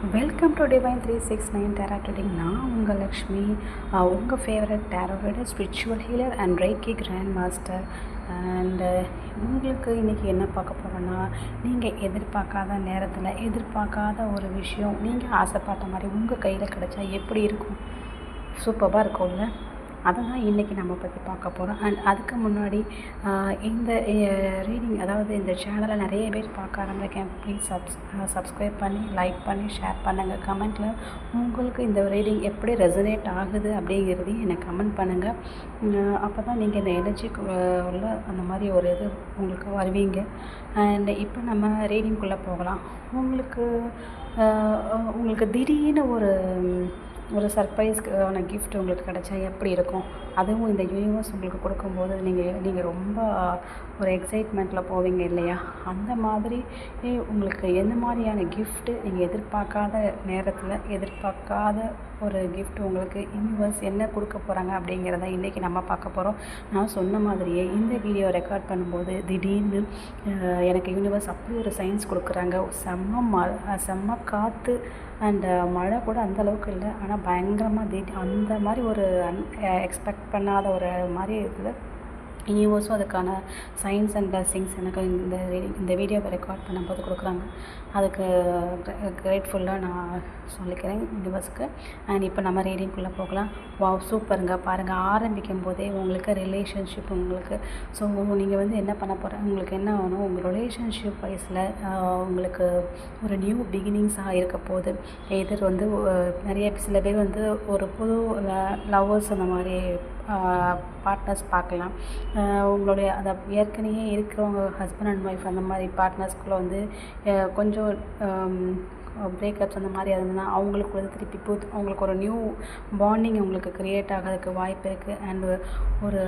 Welcome to divine 369 tarot reading. நான் உங்கள் லக்ஷ்மி, உங்கள் favourite tarot reader, spiritual healer and reiki grand master. And உங்களுக்கு இன்றைக்கி என்ன பார்க்க போகிறோன்னா, நீங்கள் எதிர்பார்க்காத நேரத்தில் எதிர்பார்க்காத ஒரு விஷயம் நீங்கள் ஆசைப்பட்ட மாதிரி உங்கள் கையில் கிடச்சா எப்படி இருக்கும்? சூப்பராக இருக்கும்ல. அதை தான் இன்றைக்கி நம்ம பற்றி பார்க்க போகிறோம். அண்ட் அதுக்கு முன்னாடி இந்த ரீடிங், அதாவது இந்த சேனலை நிறைய பேர் பார்க்க ஆரம்பிக்கேன். ப்ளீஸ் சப்ஸ்கிரைப் பண்ணி, லைக் பண்ணி, ஷேர் பண்ணுங்கள். கமெண்ட்டில் உங்களுக்கு இந்த ரீடிங் எப்படி ரெசனேட் ஆகுது அப்படிங்கிறதையும் எனக்கு கமெண்ட் பண்ணுங்கள். அப்போ தான் நீங்கள் இந்த எனர்ஜிக்கு உள்ள அந்த மாதிரி ஒரு இது உங்களுக்கு வருவீங்க. அண்ட் இப்போ நம்ம ரீடிங்குள்ளே போகலாம். உங்களுக்கு திடீர்னு ஒரு சர்ப்ரைஸ்க்கான கிஃப்ட் உங்களுக்கு கிடச்சா எப்படி இருக்கும்? அதுவும் இந்த யூனிவர்ஸ் உங்களுக்கு கொடுக்கும்போது நீங்கள் ரொம்ப ஒரு எக்ஸைட்மெண்ட்டில் போவீங்க இல்லையா? அந்த மாதிரி உங்களுக்கு எந்த மாதிரியான கிஃப்ட்டு நீங்கள் எதிர்பார்க்காத நேரத்தில் எதிர்பார்க்காத ஒரு கிஃப்ட் உங்களுக்கு யூனிவர்ஸ் என்ன கொடுக்க போகிறாங்க அப்படிங்கிறத இன்றைக்கி நம்ம பார்க்க போகிறோம். நான் சொன்ன மாதிரியே இந்த வீடியோ ரெக்கார்ட் பண்ணும்போது திடீர்னு எனக்கு யூனிவர்ஸ் அப்படி ஒரு சயின்ஸ் கொடுக்குறாங்க. செம்ம காற்று அண்ட் மழை கூட அந்தளவுக்கு இல்லை, ஆனால் பயங்கரமாக அந்த மாதிரி ஒரு எக்ஸ்பெக்ட் பண்ணாத ஒரு மாதிரி இருக்குது. யூனிவர்ஸும் அதுக்கான சயின்ஸ் அண்ட் பிளஸ்ஸிங்ஸ் எனக்கு இந்த வீடியோவை ரெக்கார்ட் பண்ணும்போது கொடுக்குறாங்க. அதுக்கு கிரேட்ஃபுல்லாக நான் சொல்லிக்கிறேன் யூனிவர்ஸ்க்கு. அண்ட் இப்போ நம்ம ரீடிங்குள்ளே போகலாம். வாவ், சூப்பருங்க. பாருங்கள், ஆரம்பிக்கும் போதே உங்களுக்கு ரிலேஷன்ஷிப் ஸோ நீங்கள் என்ன பண்ண போகிற, உங்களுக்கு என்ன ஆகணும், உங்கள் ரிலேஷன்ஷிப் வைஸில் உங்களுக்கு ஒரு நியூ பிகினிங்ஸாக இருக்க போகுது. சில பேர் ஒரு புது லவ்வர்ஸ் அந்த மாதிரி பார்ட்னர்ஸ் பார்க்கலாம். உங்களுடைய அதை ஏற்கனவே இருக்கிறவங்க ஹஸ்பண்ட் அண்ட் ஒய்ஃப் அந்த மாதிரி பார்ட்னர்ஸ்குள்ளே கொஞ்சம் பிரேக்கப்ஸ் அந்த மாதிரி இருந்ததுன்னா அவங்களுக்கு திருப்பி அவங்களுக்கு ஒரு நியூ பாண்டிங் உங்களுக்கு க்ரியேட் ஆகிறதுக்கு வாய்ப்பு இருக்குது. அண்டு ஒரு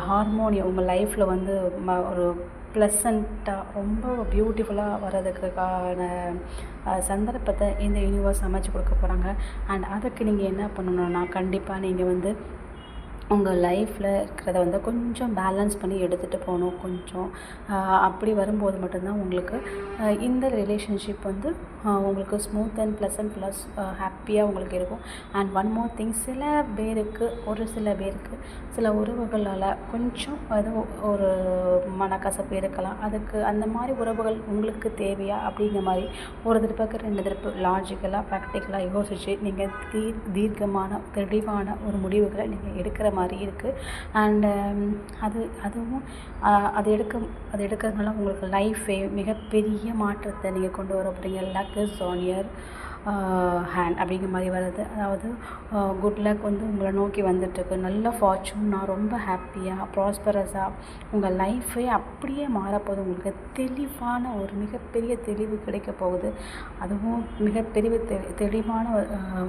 ஹார்மோனி உங்கள் லைஃப்பில் ஒரு ப்ளசண்ட்டாக ரொம்ப பியூட்டிஃபுல்லாக வர்றதுக்கான சந்தர்ப்பத்தை இந்த யூனிவர்ஸ் அமைச்சு கொடுக்க போகிறாங்க. அண்ட் அதுக்கு நீங்கள் என்ன பண்ணணுன்னா, கண்டிப்பாக நீங்கள் உங்கள் லைஃப்பில் இருக்கிறத கொஞ்சம் பேலன்ஸ் பண்ணி எடுத்துகிட்டு போகணும். கொஞ்சம் அப்படி வரும்போது மட்டும்தான் உங்களுக்கு இந்த ரிலேஷன்ஷிப் உங்களுக்கு ஸ்மூத் அண்ட் ப்ளசன்ட் ப்ளஸ் ஹாப்பியாக உங்களுக்கு இருக்கும். அண்ட் ஒன் மோர் திங், ஒரு சில பேருக்கு சில உறவுகளால் கொஞ்சம் ஒரு மனக்கசப்பு இருக்கலாம். அதுக்கு அந்த மாதிரி உறவுகள் உங்களுக்கு தேவையா அப்படிங்கிற மாதிரி ஒரு திருப்பக்கு 2 திருப்பு லாஜிக்கலாக ப்ராக்டிக்கலாக யோசித்து நீங்கள் தீர்க்கமான தெளிவான ஒரு முடிவுகளை நீங்கள் எடுக்கிற மாதிரி இருக்குது. அண்டு அது எடுக்கிறதுனால உங்களுக்கு லைஃபே மிகப்பெரிய மாற்றத்தை நீங்கள் கொண்டு வர போகிறீங்க. Luck is on your hand அப்படிங்கிற மாதிரி வருது. அதாவது குட் லக் உங்களை நோக்கி வந்துட்டுருக்கு. நல்ல ஃபார்ச்சூன், நான் ரொம்ப ஹாப்பியாக ப்ராஸ்பரஸாக உங்கள் லைஃபே அப்படியே மாறப்போகுது. உங்களுக்கு தெளிவான ஒரு மிகப்பெரிய தெளிவு கிடைக்க போகுது. அதுவும் மிகப்பெரிய தெளிவான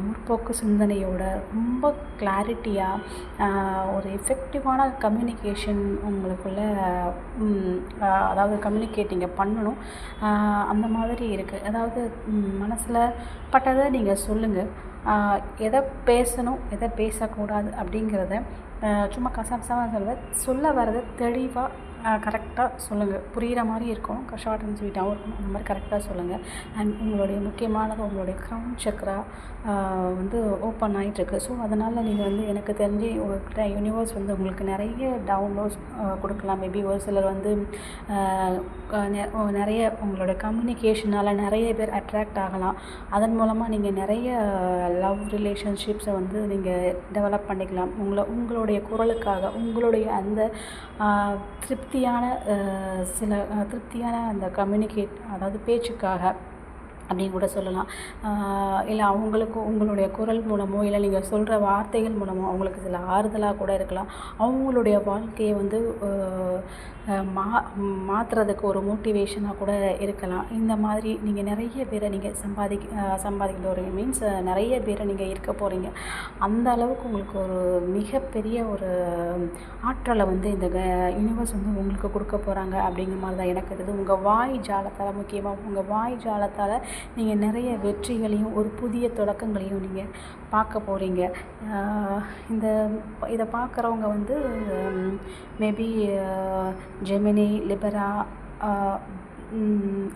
முற்போக்கு சிந்தனையோட ரொம்ப கிளாரிட்டியாக ஒரு எஃபெக்டிவான கம்யூனிகேஷன் உங்களுக்குள்ள, அதாவது கம்யூனிகேட்டிங்க பண்ணணும். அந்த மாதிரி இருக்குது. அதாவது மனசில் பட்டதை நீங்கள் சொல்லுங்கள். எதை பேசணும் எதை பேசக்கூடாது அப்படிங்கிறத சும்மா கசகசமாக சொல்ல வர்றதை தெளிவாக கரெக்டாக சொல்லுங்கள். புரிகிற மாதிரி இருக்கும், ஷார்ட் அண்ட் ஸ்வீட்டாகவும் இருக்கும். அந்த மாதிரி கரெக்டாக சொல்லுங்கள். அண்ட் உங்களுடைய முக்கியமானது உங்களுடைய க்ரௌன் சக்ரா ஓப்பன் ஆகிட்டுருக்கு. ஸோ அதனால் நீங்கள் எனக்கு தெரிஞ்சு உங்கள்கிட்ட யூனிவர்ஸ் உங்களுக்கு நிறைய டவுன்லோட்ஸ் கொடுக்கலாம். மேபி ஒரு சிலர் நிறைய உங்களோட கம்யூனிகேஷனால் நிறைய பேர் அட்ராக்ட் ஆகலாம். அதன் மூலமாக நீங்கள் நிறைய லவ் ரிலேஷன்ஷிப்ஸை நீங்கள் டெவலப் பண்ணிக்கலாம். உங்களுடைய குரலுக்காக, உங்களுடைய அந்த திருப்தியான அந்த அதாவது பேச்சுக்காக அப்படின்னு கூட சொல்லலாம். இல்லை உங்களுடைய குரல் மூலமோ இல்லை நீங்கள் சொல்கிற வார்த்தைகள் மூலமோ அவங்களுக்கு சில ஆறுதலாக கூட இருக்கலாம். அவங்களுடைய வாழ்க்கையை மாற்றுறதுக்கு ஒரு மோட்டிவேஷனாக கூட இருக்கலாம். இந்த மாதிரி நீங்கள் நிறைய பேரை நீங்கள் சம்பாதிக்கிற ஒரு மீன்ஸ் நிறைய பேரை நீங்கள் இருக்க போகிறீங்க. அந்த அளவுக்கு உங்களுக்கு ஒரு மிகப்பெரிய ஒரு ஆற்றலை இந்த யூனிவர்ஸ் உங்களுக்கு கொடுக்க போகிறாங்க அப்படிங்கிற மாதிரி தான் எனக்கு இருக்குது. உங்கள் வாய் ஜாலத்தால், முக்கியமாக உங்கள் வாய் ஜாலத்தால் நீங்கள் நிறைய வெற்றிகளையும் ஒரு புதிய தொடக்கங்களையும் நீங்கள் பார்க்க போகிறீங்க. இதை பார்க்குறவங்க மேபி ஜெமினி, லிபரா,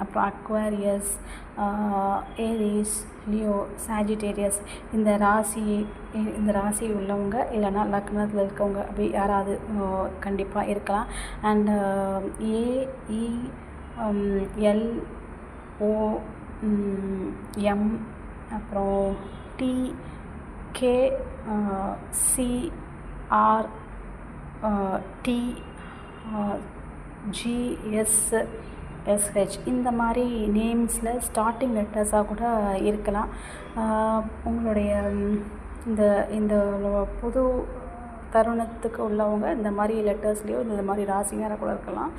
அப்புறம் அக்வாரியஸ், ஏரிஸ், லியோ, சாஜிடேரியஸ், இந்த ராசி உள்ளவங்க இல்லைன்னா லக்னத்தில் இருக்கவங்க அப்படி யாராவது கண்டிப்பாக இருக்கலாம். அண்டு AEL OM அப்புறம் TKCR TGSSH இந்த மாதிரி நேம்ஸில் ஸ்டார்டிங் லெட்டர்ஸாக கூட இருக்கலாம். உங்களுடைய இந்த இந்த புது தருணத்துக்கு உள்ளவங்க இந்த மாதிரி லெட்டர்ஸ்லேயோ இந்த மாதிரி ராசியாக கூட இருக்கலாம்,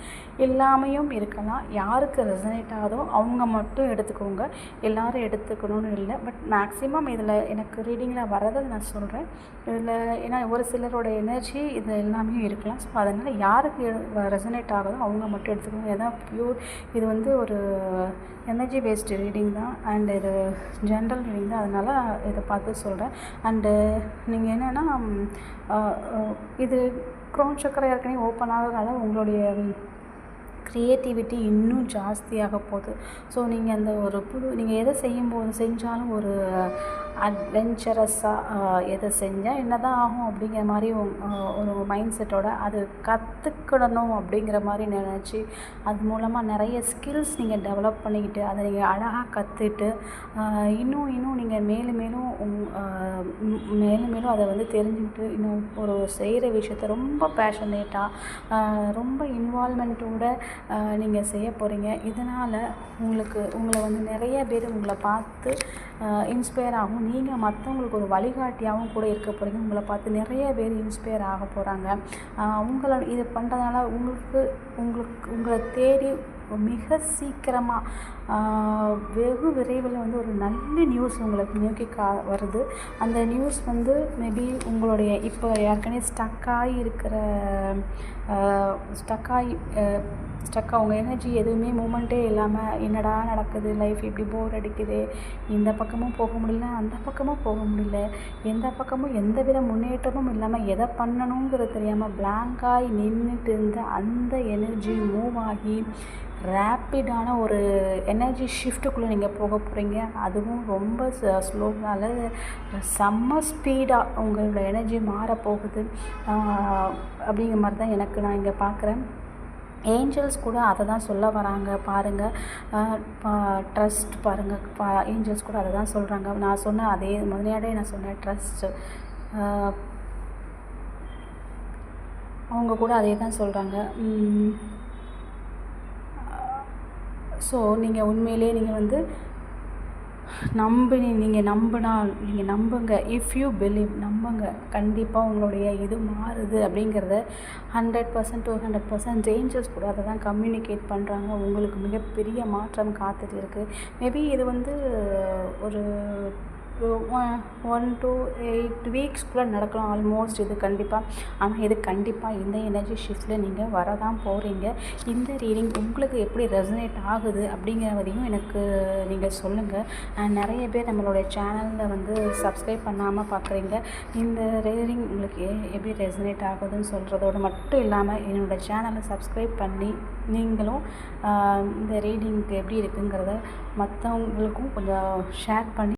எல்லாமையும் இருக்கலாம். யாருக்கு ரெசனேட் ஆகுதோ அவங்க மட்டும் எடுத்துக்கோங்க, எல்லோரும் எடுத்துக்கணும்னு இல்லை. பட் மேக்ஸிமம் இதில் எனக்கு ரீடிங்கில் வரதை நான் சொல்கிறேன். இதில் ஏன்னா ஒரு சிலரோட எனர்ஜி இதில் எல்லாமே இருக்கலாம். ஸோ அதனால் யாருக்கு ரெசனேட் ஆகுதோ அவங்க மட்டும் எடுத்துக்கணும். ஏன்னா இது வந்து ஒரு எனர்ஜி பேஸ்டு ரீடிங் தான், அண்டு இது ஜென்ரல் ரீடிங் தான். அதனால் இதை பார்த்து சொல்கிறேன். அண்டு நீங்கள் என்னென்னா இது க்ரோன் சக்கரை ஏற்கனவே ஓப்பன் ஆகிறதுனால உங்களுடைய க்ரியேட்டிவிட்டி இன்னும் ஜாஸ்தியாக போகுது. ஸோ நீங்கள் அந்த ஒரு நீங்கள் எதை செஞ்சாலும் ஒரு அட்வென்ச்சரஸாக எதை செஞ்சால் என்ன தான் ஆகும் அப்படிங்கிற மாதிரி ஒரு மைண்ட் செட்டோட அது கற்றுக்கிடணும் அப்படிங்கிற மாதிரி நினச்சி அது மூலமாக நிறைய ஸ்கில்ஸ் நீங்கள் டெவலப் பண்ணிக்கிட்டு அதை நீங்கள் அழகாக கற்றுட்டு இன்னும் நீங்கள் மேலும் மேலும் அதை வந்து தெரிஞ்சுக்கிட்டு இன்னும் ஒரு செய்கிற விஷயத்த ரொம்ப பேஷனேட்டாக ரொம்ப இன்வால்மெண்ட்டோட நீங்கள் செய்ய போகிறீங்க. இதனால் உங்களை வந்து நிறைய பேர் உங்களை பார்த்து இன்ஸ்பயர் ஆகும். நீங்கள் மற்றவங்களுக்கு ஒரு வழிகாட்டியாகவும் கூட இருக்க போகிறீங்க. உங்களை பார்த்து நிறைய பேர் இன்ஸ்பயர் ஆக போகிறாங்க. இது பண்ணுறதுனால உங்களை தேடி மிக சீக்கிரமாக வெகு விரைவில் வந்து ஒரு நல்ல நியூஸ் உங்களுக்கு நோக்கி வருது. அந்த நியூஸ் வந்து மேபி உங்களுடைய இப்போ ஏற்கனவே ஸ்டக்காக உங்கள் எனர்ஜி எதுவுமே மூமெண்ட்டே இல்லாமல் என்னடா நடக்குது, லைஃப் இப்படி போர் அடிக்குது, இந்த பக்கமும் போக முடியல அந்த பக்கமும் போக முடியல, எந்த பக்கமும் எந்த வித முன்னேற்றமும் இல்லாமல் எதை பண்ணணுங்கிறது தெரியாமல் பிளாங்காகி நின்றுட்டு இருந்த அந்த எனர்ஜி மூவ் ஆகி ரேப்பிடான ஒரு எனர்ஜி ஷிஃப்ட்டுக்குள்ளே நீங்கள் போக போகிறீங்க. அதுவும் ரொம்ப ஸ்லோவால் செம்ம ஸ்பீடாக உங்களோட எனர்ஜி மாறப்போகுது அப்படிங்கிற மாதிரி தான் நான் இங்கே பார்க்குறேன். ஏஞ்சல்ஸ் கூட அதை தான் சொல்ல வராங்க பாருங்கள். ட்ரஸ்ட் பாருங்கள், ஏஞ்சல்ஸ் கூட அதை தான் சொல்கிறாங்க. நான் சொன்ன அதே முதலியாடே நான் சொன்னேன் ட்ரஸ்ட்டு, அவங்க கூட அதே தான் சொல்கிறாங்க. ஸோ நீங்கள் உண்மையிலே நீங்கள் வந்து நீங்கள் நம்புங்க. இஃப் யூ பிலீவ், நம்புங்க. கண்டிப்பாக உங்களுடைய இது மாறுது அப்படிங்கிறத 100% to 100% ஏஞ்சல்ஸ் கூட அதை தான் கம்யூனிகேட் பண்ணுறாங்க. உங்களுக்கு மிகப்பெரிய மாற்றம் காத்துட்டு இருக்குது. மேபி இது வந்து ஒரு 1 to 8 வீக்ஸ்க்குள்ளே நடக்கலாம் ஆல்மோஸ்ட் இது கண்டிப்பாக. ஆனால் இது கண்டிப்பாக இந்த எனர்ஜி ஷிஃப்ட்டில் நீங்கள் வரதான் போகிறீங்க. இந்த ரீடிங் உங்களுக்கு எப்படி ரெசனேட் ஆகுது அப்படிங்கிறதையும் எனக்கு நீங்கள் சொல்லுங்கள். நிறைய பேர் நம்மளுடைய சேனலில் வந்து சப்ஸ்கிரைப் பண்ணாமல் பார்க்குறீங்க. இந்த ரீடிங் உங்களுக்கு எப்படி ரெசனேட் ஆகுதுன்னு சொல்கிறதோடு மட்டும் இல்லாமல் என்னோடய சேனலை சப்ஸ்கிரைப் பண்ணி நீங்களும் இந்த ரீடிங்க்கு எப்படி இருக்குங்கிறத மற்றவங்களுக்கும் கொஞ்சம் ஷேர் பண்ணி